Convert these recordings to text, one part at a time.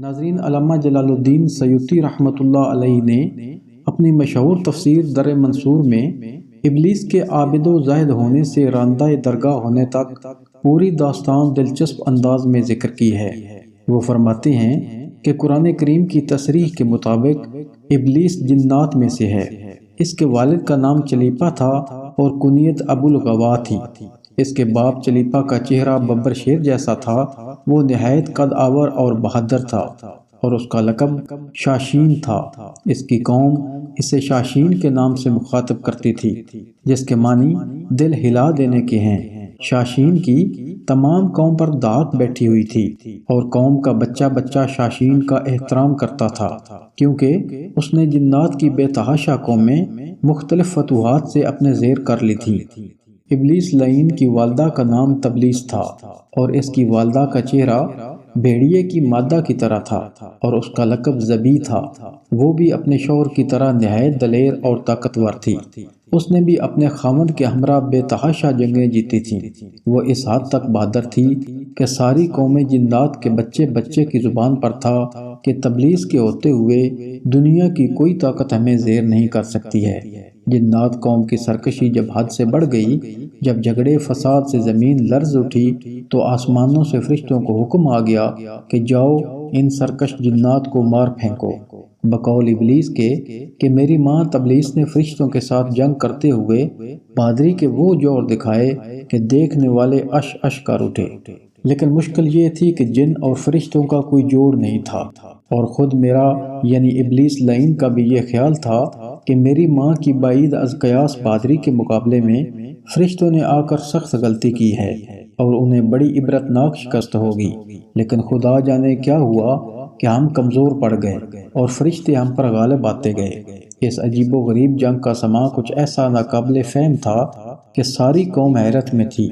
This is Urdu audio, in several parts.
ناظرین، علامہ جلال الدین سیوطی رحمۃ اللہ علیہ نے اپنی مشہور تفسیر در منصور میں ابلیس کے عابد و زاہد ہونے سے راندہ درگاہ ہونے تک پوری داستان دلچسپ انداز میں ذکر کی ہے۔ وہ فرماتے ہیں کہ قرآن کریم کی تصریح کے مطابق ابلیس جنات میں سے ہے۔ اس کے والد کا نام چلیپا تھا اور کنیت ابو الغوا تھی۔ اس کے باپ چلیپا کا چہرہ ببر شیر جیسا تھا۔ وہ نہایت قد آور اور بہادر تھا اور اس کا لقب شاشین تھا۔ اس کی قوم اسے شاشین کے نام سے مخاطب کرتی تھی، جس کے معنی دل ہلا دینے کے ہیں۔ شاشین کی تمام قوم پر دھاک بیٹھی ہوئی تھی اور قوم کا بچہ بچہ شاشین کا احترام کرتا تھا، کیونکہ اس نے جنات کی بے تحاشا قوم میں مختلف فتوحات سے اپنے زیر کر لی تھی۔ ابلیس لعین کی والدہ کا نام تبلیس تھا اور اس کی والدہ کا چہرہ بھیڑیے کی مادہ کی طرح تھا اور اس کا لقب زبی تھا۔ وہ بھی اپنے شوہر کی طرح نہایت دلیر اور طاقتور تھی۔ اس نے بھی اپنے خاوند کے ہمراہ بے تحاشا جنگیں جیتی تھیں۔ وہ اس حد تک بہادر تھی کہ ساری قوم جنات کے بچے بچے کی زبان پر تھا کہ تبلیس کے ہوتے ہوئے دنیا کی کوئی طاقت ہمیں زیر نہیں کر سکتی ہے۔ جنات قوم کی سرکشی جب حد سے بڑھ گئی، جب جھگڑے فساد سے زمین لرز اٹھی، تو آسمانوں سے فرشتوں کو حکم آ گیا کہ جاؤ ان سرکش جنات کو مار پھینکو۔ بقول ابلیس کے کہ میری ماں تبلیس نے فرشتوں کے ساتھ جنگ کرتے ہوئے بہادری کے وہ جوہر دکھائے کہ دیکھنے والے اش اش کر اٹھے۔ لیکن مشکل یہ تھی کہ جن اور فرشتوں کا کوئی جوڑ نہیں تھا، اور خود میرا یعنی ابلیس لعین کا بھی یہ خیال تھا کہ میری ماں کی بعید از قیاس بہادری کے مقابلے میں فرشتوں نے آ کر سخت غلطی کی ہے اور انہیں بڑی عبرتناک شکست ہوگی۔ لیکن خدا جانے کیا ہوا کہ ہم کمزور پڑ گئے اور فرشتے ہم پر غالب آتے گئے۔ اس عجیب و غریب جنگ کا سماع کچھ ایسا ناقابل فہم تھا کہ ساری قوم حیرت میں تھی۔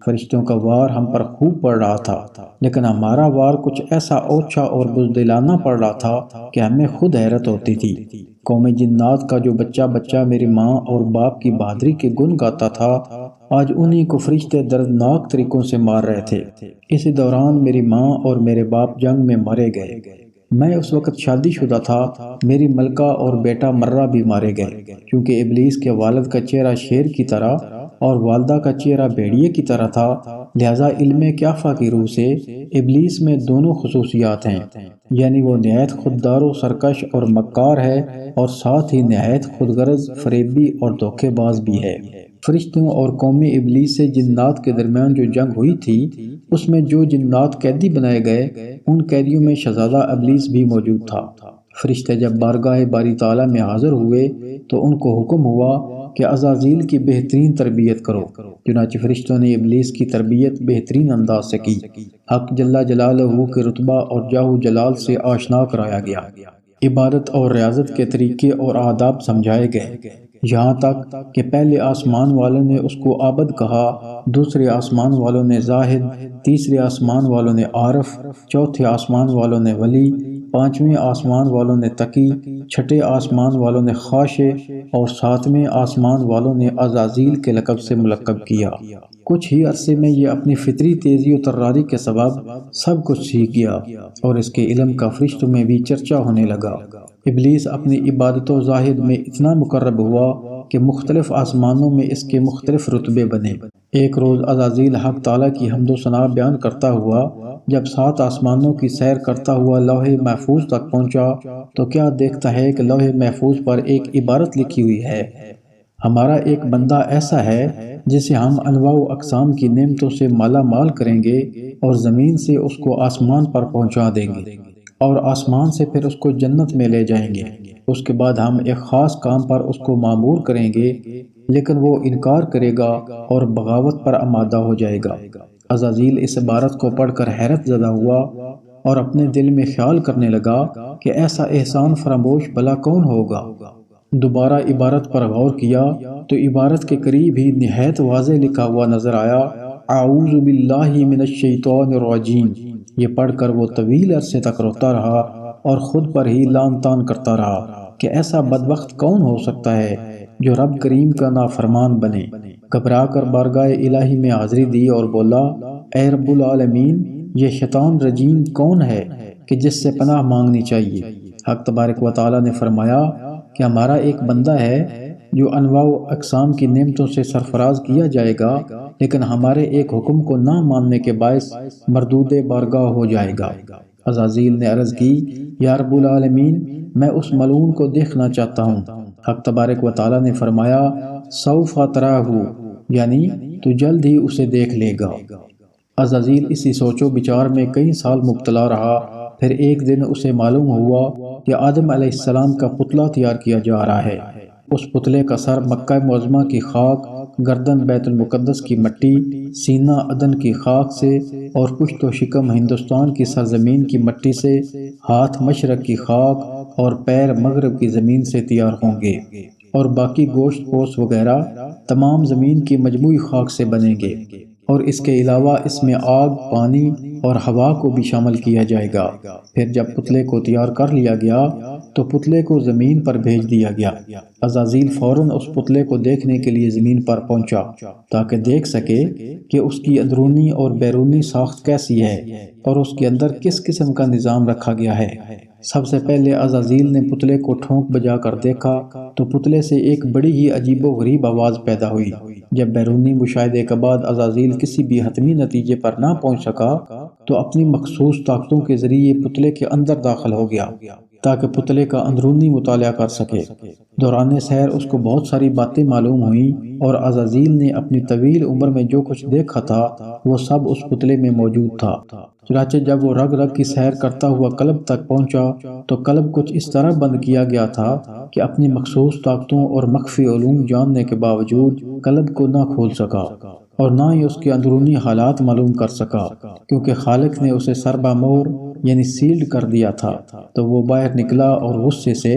فرشتوں کا وار ہم پر خوب پڑ رہا تھا، لیکن ہمارا وار کچھ ایسا اوچھا اور بزدلانہ پڑ رہا تھا کہ ہمیں خود حیرت ہوتی تھی۔ قوم جنات کا جو بچہ بچہ میری ماں اور باپ کی بہادری کے گن گاتا تھا، آج انہی کو فرشتے دردناک طریقوں سے مار رہے تھے۔ اسی دوران میری ماں اور میرے باپ جنگ میں مارے گئے۔ میں اس وقت شادی شدہ تھا۔ میری ملکہ اور بیٹا مرہ بھی مارے گئے، کیونکہ ابلیس کے والد کا چہرہ شیر کی طرح اور والدہ کا چہرہ بھیڑیے کی طرح تھا، لہذا علم کیافہ کی روح سے ابلیس میں دونوں خصوصیات ہیں، یعنی وہ نہایت خوددار و سرکش اور مکار ہے اور ساتھ ہی نہایت خود غرض، فریبی اور دھوکے باز بھی ہے۔ فرشتوں اور قوم ابلیس سے جنات کے درمیان جو جنگ ہوئی تھی، اس میں جو جنات قیدی بنائے گئے، ان قیدیوں میں شہزادہ ابلیس بھی موجود تھا۔ فرشتے جب بارگاہ باری تعالیٰ میں حاضر ہوئے تو ان کو حکم ہوا کہ عزازیل کی بہترین تربیت کرو۔ چنانچہ فرشتوں نے ابلیس کی تربیت بہترین انداز سے کی۔ حق جل جلالہ کے رتبہ اور جاہ و جلال سے آشنا کرایا گیا۔ عبادت اور ریاضت کے طریقے اور آداب سمجھائے گئے، یہاں تک کہ پہلے آسمان والوں نے اس کو عابد کہا، دوسرے آسمان والوں نے زاہد، تیسرے آسمان والوں نے عارف، چوتھے آسمان والوں نے ولی، پانچویں آسمان والوں نے تقی، چھٹے آسمان والوں نے خاشع اور ساتویں آسمان والوں نے عزازیل کے لقب سے ملقب کیا۔ کچھ ہی عرصے میں یہ اپنی فطری تیزی و تراری کے سبب سب کچھ سیکھ گیا اور اس کے علم کا فرشتوں میں بھی چرچا ہونے لگا۔ ابلیس اپنی عبادت و زاہد میں اتنا مقرب ہوا کہ مختلف آسمانوں میں اس کے مختلف رتبے بنے۔ ایک روز عزازیل حق تعالیٰ کی حمد و ثنا بیان کرتا ہوا جب 7 آسمانوں کی سیر کرتا ہوا لوح محفوظ تک پہنچا تو کیا دیکھتا ہے کہ لوح محفوظ پر ایک عبارت لکھی ہوئی ہے: ہمارا ایک بندہ ایسا ہے جسے ہم انواع و اقسام کی نعمتوں سے مالا مال کریں گے اور زمین سے اس کو آسمان پر پہنچا دیں گے اور آسمان سے پھر اس کو جنت میں لے جائیں گے۔ اس کے بعد ہم ایک خاص کام پر اس کو مامور کریں گے، لیکن وہ انکار کرے گا اور بغاوت پر آمادہ ہو جائے گا۔ عزازیل اس عبارت کو پڑھ کر حیرت زدہ ہوا اور اپنے دل میں خیال کرنے لگا کہ ایسا احسان فراموش بھلا کون ہوگا۔ دوبارہ عبارت پر غور کیا تو عبارت کے قریب ہی نہایت واضح لکھا ہوا نظر آیا: اعوذ باللہ من الشیطان الرجیم۔ یہ پڑھ کر وہ طویل عرصے تک روتا رہا اور خود پر ہی لان تان کرتا رہا کہ ایسا بدبخت کون ہو سکتا ہے جو رب کریم کا نافرمان بنے۔ گھبرا کر بارگاہ الہی میں حاضری دی اور بولا: اے رب العالمین، یہ شیطان رجیم کون ہے کہ جس سے پناہ مانگنی چاہیے۔ حق تبارک و تعالیٰ نے فرمایا کہ ہمارا ایک بندہ ہے جو انواع و اقسام کی نعمتوں سے سرفراز کیا جائے گا، لیکن ہمارے ایک حکم کو نہ ماننے کے باعث مردود بارگاہ ہو جائے گا۔ عزازیل نے عرض کی، یا رب العالمین، میں اس ملعون کو دیکھنا چاہتا ہوں۔ حق تبارک و تعالیٰ نے فرمایا، سوف تراہ، یعنی تو جلد ہی اسے دیکھ لے گا۔ عزازیل اسی سوچ و بچار میں کئی سال مبتلا رہا۔ پھر ایک دن اسے معلوم ہوا کہ آدم علیہ السلام کا پتلا تیار کیا جا رہا ہے۔ اس پتلے کا سر مکہ معظمہ کی خاک، گردن بیت المقدس کی مٹی، سینہ عدن کی خاک سے اور پشت و شکم ہندوستان کی سرزمین کی مٹی سے، ہاتھ مشرق کی خاک اور پیر مغرب کی زمین سے تیار ہوں گے، اور باقی گوشت پوست وغیرہ تمام زمین کی مجموعی خاک سے بنیں گے، اور اس کے علاوہ اس میں آگ، پانی اور ہوا کو بھی شامل کیا جائے گا۔ پھر جب پتلے کو تیار کر لیا گیا تو پتلے کو زمین پر بھیج دیا گیا۔ عزازیل فوراً اس پتلے کو دیکھنے کے لیے زمین پر پہنچا تاکہ دیکھ سکے کہ اس کی اندرونی اور بیرونی ساخت کیسی ہے اور اس کے اندر کس قسم کا نظام رکھا گیا ہے۔ سب سے پہلے عزازیل نے پتلے کو ٹھونک بجا کر دیکھا تو پتلے سے ایک بڑی ہی عجیب و غریب آواز پیدا ہوئی۔ جب بیرونی مشاہدے کے بعد عزازیل کسی بھی حتمی نتیجے پر نہ پہنچ سکا تو اپنی مخصوص طاقتوں کے ذریعے پتلے کے اندر داخل ہو گیا تاکہ پتلے کا اندرونی مطالعہ کر سکے۔ دوران سیر اس کو بہت ساری باتیں معلوم ہوئیں، اور عزازیل نے اپنی طویل عمر میں جو کچھ دیکھا تھا وہ سب اس پتلے میں موجود تھا۔ چنانچہ جب وہ رگ رگ کی سیر کرتا ہوا قلب تک پہنچا تو قلب کچھ اس طرح بند کیا گیا تھا کہ اپنی مخصوص طاقتوں اور مخفی علوم جاننے کے باوجود قلب کو نہ کھول سکا اور نہ ہی اس کے اندرونی حالات معلوم کر سکا، کیونکہ خالق نے اسے سربہ مور یعنی سیلڈ کر دیا تھا۔ تو وہ باہر نکلا اور غصے سے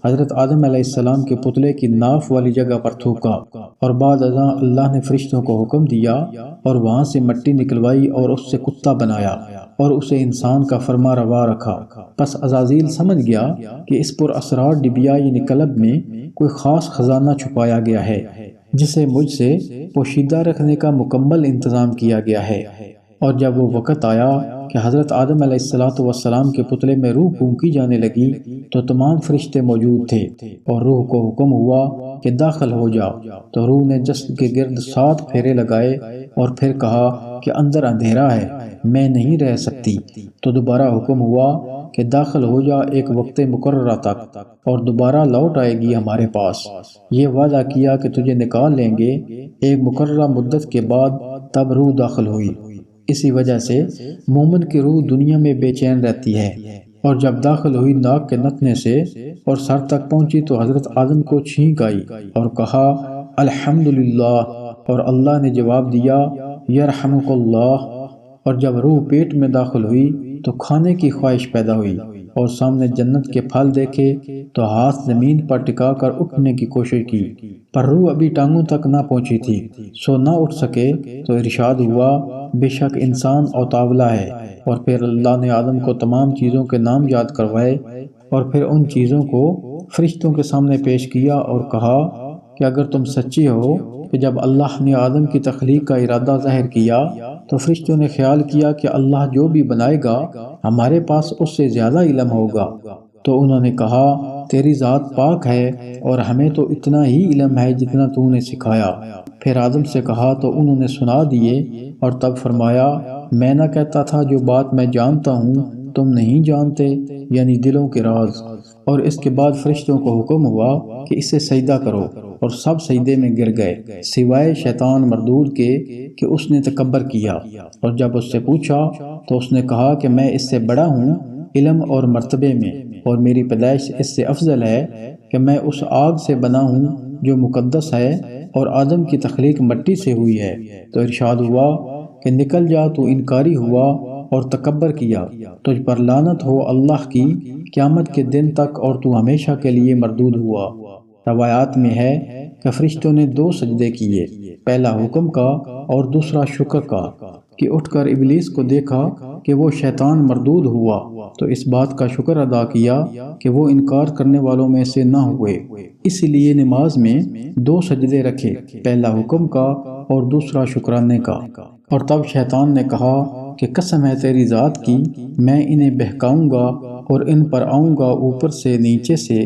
حضرت آدم علیہ السلام کے پتلے کی ناف والی جگہ پر تھوکا، اور بعد ازاں اللہ نے فرشتوں کو حکم دیا اور وہاں سے مٹی نکلوائی اور اس سے کتا بنایا اور اسے انسان کا فرما روا رکھا۔ پس عزازیل سمجھ گیا کہ اس پر اسرار ڈبیا یعنی قلب میں کوئی خاص خزانہ چھپایا گیا ہے جسے مجھ سے پوشیدہ رکھنے کا مکمل انتظام کیا گیا ہے۔ اور جب وہ وقت آیا کہ حضرت آدم علیہ السلام کے پتلے میں روح پھونکی جانے لگی تو تمام فرشتے موجود تھے، اور روح کو حکم ہوا کہ داخل ہو جا، تو روح نے جسد کے گرد 7 پھیرے لگائے اور پھر کہا کہ اندر اندھیرا ہے، میں نہیں رہ سکتی۔ تو دوبارہ حکم ہوا کہ داخل ہو جا ایک وقت مقررہ تک، اور دوبارہ لوٹ آئے گی ہمارے پاس۔ یہ وعدہ کیا کہ تجھے نکال لیں گے۔ ایک مقررہ مدت کے بعد تب روح داخل ہوئی۔ اسی وجہ سے مومن کی روح دنیا میں بے چین رہتی ہے، اور جب داخل ہوئی ناک کے نتنے سے اور سر تک پہنچی تو حضرت آدم کو چھینک آئی اور کہا الحمدللہ، اور اللہ نے جواب دیا یرحمک اللہ۔ اور جب روح پیٹ میں داخل ہوئی تو کھانے کی خواہش پیدا ہوئی، اور سامنے جنت کے پھل دیکھے تو ہاتھ زمین پر ٹکا کر اٹھنے کی کوشش کی، پر روح ابھی ٹانگوں تک نہ پہنچی تھی، سو نہ اٹھ سکے۔ تو ارشاد ہوا بے شک انسان اوتاولا ہے۔ اور پھر اللہ نے آدم کو تمام چیزوں کے نام یاد کروائے، اور پھر ان چیزوں کو فرشتوں کے سامنے پیش کیا اور کہا کہ اگر تم سچی ہو کہ جب اللہ نے آدم کی تخلیق کا ارادہ ظاہر کیا تو فرشتوں نے خیال کیا کہ اللہ جو بھی بنائے گا ہمارے پاس اس سے زیادہ علم ہوگا، تو انہوں نے کہا تیری ذات پاک ہے اور ہمیں تو اتنا ہی علم ہے جتنا تو نے سکھایا۔ پھر آدم سے کہا تو انہوں نے سنا دیے، اور تب فرمایا میں نہ کہتا تھا جو بات میں جانتا ہوں تم نہیں جانتے، یعنی دلوں کے راز۔ اور اس کے بعد فرشتوں کو حکم ہوا کہ اسے سجدہ کرو، اور سب سجدے میں گر گئے سوائے شیطان مردود کے کہ اس نے تکبر کیا۔ اور جب اس سے پوچھا تو اس نے کہا کہ میں اس سے بڑا ہوں علم اور مرتبے میں، اور میری پیدائش اس سے افضل ہے کہ میں اس آگ سے بنا ہوں جو مقدس ہے، اور آدم کی تخلیق مٹی سے ہوئی ہے۔ تو ارشاد ہوا کہ نکل جا، تو انکاری ہوا اور تکبر کیا، تجھ پر لعنت ہو اللہ کی قیامت کے دن تک، اور تو ہمیشہ کے لیے مردود ہوا۔ روایات میں ہے کہ فرشتوں نے 2 سجدے کیے، پہلا حکم کا اور دوسرا شکر کا، کہ اٹھ کر ابلیس کو دیکھا کہ وہ شیطان مردود ہوا تو اس بات کا شکر ادا کیا کہ وہ انکار کرنے والوں میں سے نہ ہوئے۔ اس لیے نماز میں 2 سجدے رکھے، پہلا حکم کا اور دوسرا شکرانے کا۔ اور تب شیطان نے کہا کہ قسم ہے تیری ذات کی، میں انہیں بہکاؤں گا اور ان پر آؤں گا اوپر سے، نیچے سے،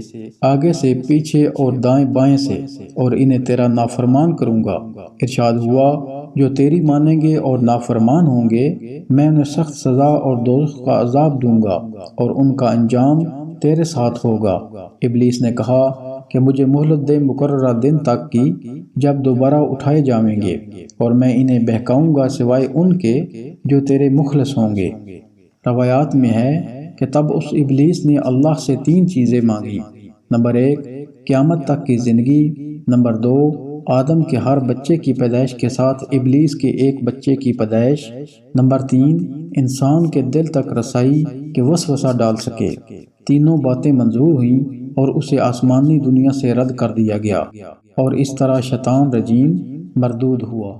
آگے سے، پیچھے اور دائیں بائیں سے، اور انہیں تیرا نافرمان کروں گا۔ ارشاد ہوا جو تیری مانیں گے اور نافرمان ہوں گے میں انہیں سخت سزا اور دوزخ کا عذاب دوں گا اور ان کا انجام تیرے ساتھ ہوگا۔ ابلیس نے کہا کہ مجھے مہلت دے مقررہ دن تک کی جب دوبارہ اٹھائے جائیں گے، اور میں انہیں بہکاؤں گا سوائے ان کے جو تیرے مخلص ہوں گے۔ روایات میں ہے کہ تب اس ابلیس نے اللہ سے 3 چیزیں مانگی۔ نمبر 1 قیامت تک کی زندگی، نمبر 2 آدم کے ہر بچے کی پیدائش کے ساتھ ابلیس کے ایک بچے کی پیدائش، نمبر 3 انسان کے دل تک رسائی کہ وسوسہ ڈال سکے۔ تینوں باتیں منظور ہوئیں اور اسے آسمانی دنیا سے رد کر دیا گیا، اور اس طرح شیطان رجیم مردود ہوا۔